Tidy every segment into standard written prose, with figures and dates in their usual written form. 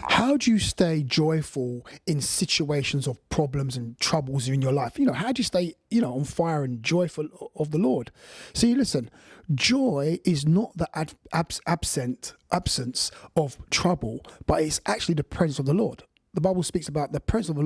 How do you stay joyful in situations of problems and troubles in your life? How do you stay, on fire and joyful of the Lord? See, listen, joy is not the absence of trouble, but it's actually the presence of the Lord. The Bible speaks about in the presence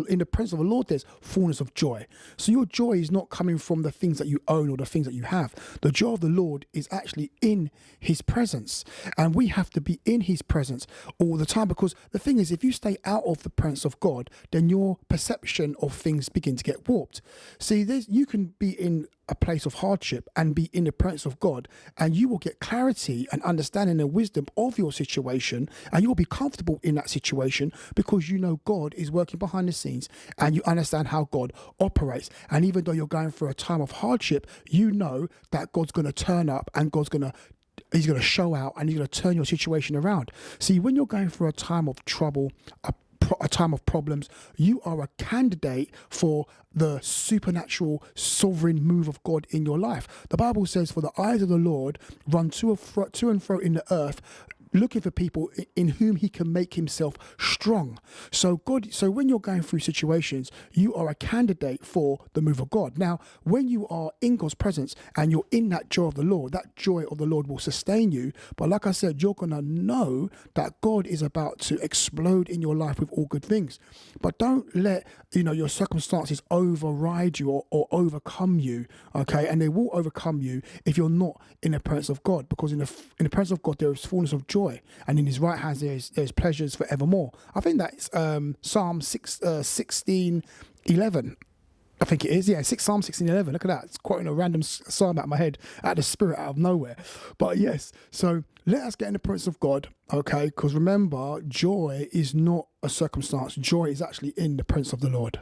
of the Lord, there's fullness of joy. So your joy is not coming from the things that you own or the things that you have. The joy of the Lord is actually in his presence. And we have to be in his presence all the time, because the thing is, if you stay out of the presence of God, then your perception of things begin to get warped. See, you can be in a place of hardship and be in the presence of God, and you will get clarity and understanding and wisdom of your situation, and you will be comfortable in that situation because you know God is working behind the scenes and you understand how God operates. And even though you're going through a time of hardship, you know that God's going to turn up and he's going to show out, and he's going to turn your situation around. See, when you're going through a time of trouble, a time of problems, you are a candidate for the supernatural sovereign move of God in your life. The Bible says, for the eyes of the Lord run to and fro in the earth, looking for people in whom he can make himself strong. So when you're going through situations, you are a candidate for the move of God. Now, when you are in God's presence and you're in that joy of the Lord, that joy of the Lord will sustain you. But like I said, you're going to know that God is about to explode in your life with all good things. But don't let, your circumstances override you or overcome you, okay? And they will overcome you if you're not in the presence of God, because in the presence of God, there is fullness of joy, and in his right hand there's pleasures forevermore. I think that's Psalm 16:11. I think it is, yeah, Psalm 16:11. Look at that. It's quoting a random psalm out of my head, out of the spirit, out of nowhere. But yes, so let us get in the presence of God, okay? Because remember, joy is not a circumstance. Joy is actually in the presence of the Lord.